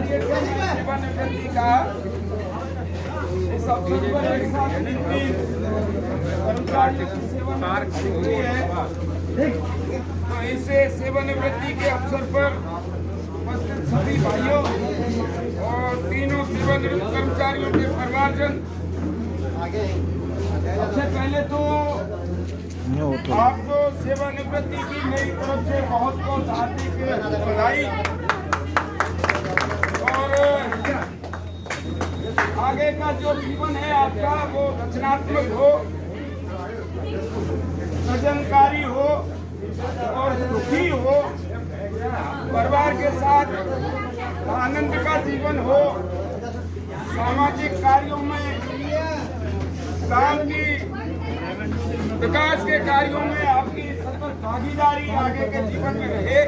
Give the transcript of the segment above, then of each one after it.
सेवानिवृत्ति का इस अवसर पर एक साथ कर्मचारियों की सेवानिवृत्ति है, तो इसे सेवानिवृत्ति के अवसर पर उपस्थित सभी भाइयों और तीनों सेवानिवृत्त कर्मचारियों के परिवारजन, सबसे पहले तो आपको सेवानिवृत्ति की मेरी तरफ से बहुत बहुत हार्दिक बधाई और आगे का जो जीवन है आपका वो रचनात्मक हो, सृजनकारी हो और सुखी हो, परिवार के साथ आनंद का जीवन हो, सामाजिक कार्यों में काम की विकास के कार्यों में आपकी सतत भागीदारी आगे के जीवन में रहे,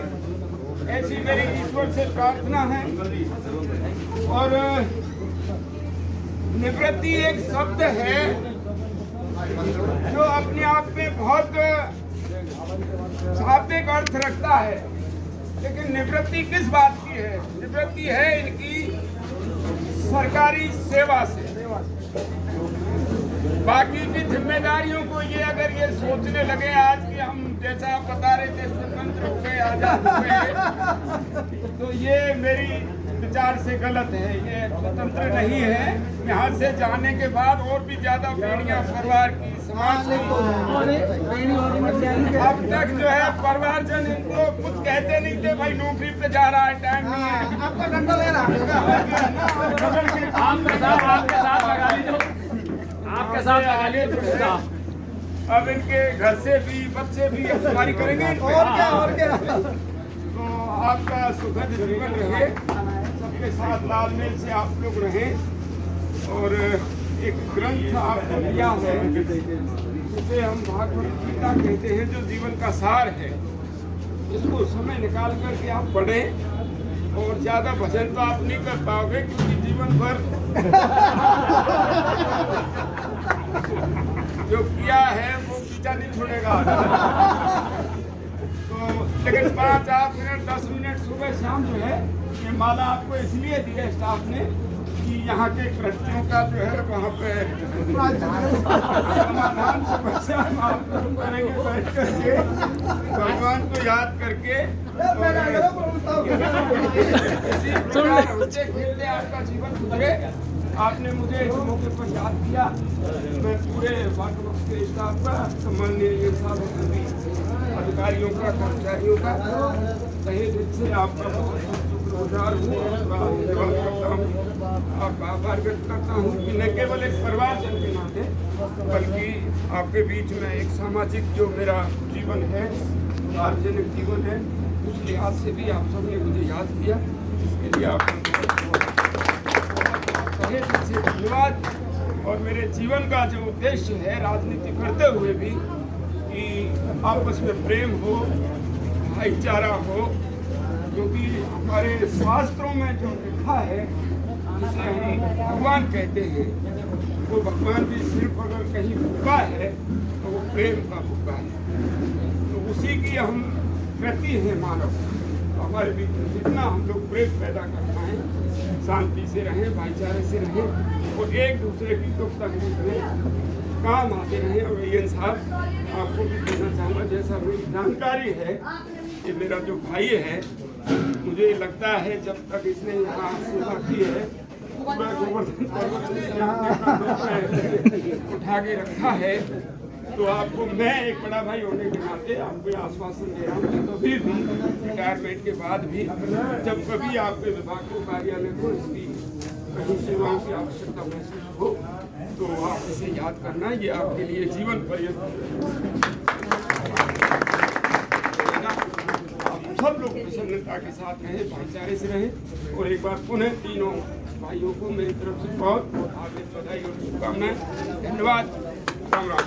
ऐसी मेरी ईश्वर से प्रार्थना है। और निवृत्ति एक शब्द है जो अपने आप में बहुत शाब्दिक अर्थ रखता है, लेकिन निवृत्ति किस बात की है? निवृत्ति है इनकी सरकारी सेवा से। बाकी की जिम्मेदारियों को ये अगर ये सोचने लगे आज कि हम जैसा आप बता रहे थे स्वतंत्र हो गए, आजाद हो गए, तो ये मेरी विचार से गलत है। ये स्वतंत्र नहीं है। यहाँ से जाने के बाद और भी ज्यादा पीढ़ियां परिवार की, समाज की, अब तक जो है परिवारजन इनको कुछ कहते नहीं थे, भाई नौकरी पे जा रहा है, टाइम नहीं है, आपका डंडा ले रहा है, आपके साथ लगा लिए। अब इनके घर से भी बच्चे भी सवारी करेंगे और क्या तो आपका सुखद जीवन रहे, सबके साथ तालमेल से आप लोग रहें। और एक ग्रंथ आपको दिया है जिसे हम भागवत गीता कहते हैं, जो जीवन का सार है। इसको समय निकाल करके आप पढ़ें। और ज्यादा भजन तो आप नहीं कर पाओगे क्योंकि जीवन भर जो किया है वो पीछा नहीं छोड़ेगा। तो लेकिन 5-8 मिनट 10 मिनट सुबह शाम जो है ये माला आपको इसलिए दी है स्टाफ ने कि यहाँ के कृत्यों का जो है वहाँ पे समाधान समस्या हम आप लोग करेंगे बैठ करके, भगवान को याद करके खेलते आपका जीवन गुजरे। आपने मुझे इस मौके पर याद किया, मैं पूरे वाटरवर्क्स के स्टाफ का, सम्माननीय साहब सभी अधिकारियों का, कर्मचारियों का तहे दिल से आपका बहुत शुक्रगुजार हूँ, आपका आभार व्यक्त करता हूँ कि न केवल एक परिवारजन के नाते बल्कि आपके बीच में एक सामाजिक जो मेरा जीवन है, सार्वजनिक जीवन है, उस लिहाज से भी आप सबने मुझे याद किया, इसके लिए आपका धन्यवाद। और मेरे जीवन का जो उद्देश्य है राजनीति करते हुए भी कि आपस में प्रेम हो, भाईचारा हो, क्योंकि हमारे शास्त्रों में जो लिखा है जिसे हम भगवान कहते हैं, वो भगवान भी सिर्फ अगर कहीं भूखा है तो वो प्रेम का भूखा है। तो उसी की हम प्रति हैं मानव। तो हमारे बीच जितना हम लोग प्रेम पैदा कर पाएँ, शांति से रहें, भाईचारे से रहें और एक दूसरे की दुख तकलीफ में काम आते रहें। और ये साहब आपको भी कहना चाहूँगा, जैसा मेरी जानकारी है कि मेरा जो भाई है, मुझे लगता है जब तक इसने यहाँ सेवा की है पूरा गोवर्धन उठा के रखा है। तो आपको मैं एक बड़ा भाई होने के नाते आपको आश्वासन दे रहा हूँ कि कभी भी रिटायरमेंट के बाद भी जब कभी आपके विभाग को, कार्यालय को इसकी कहीं सेवाओं की आवश्यकता महसूस हो तो आप इसे याद करना, ये आपके लिए जीवन पर्यंत। आप सब लोग प्रसन्नता के साथ रहें, भाईचारे से रहें। और एक बार पुनः तीनों भाइयों को मेरी तरफ से बहुत बहुत हार्दिक बधाई और शुभकामनाएं। धन्यवाद। राम राम।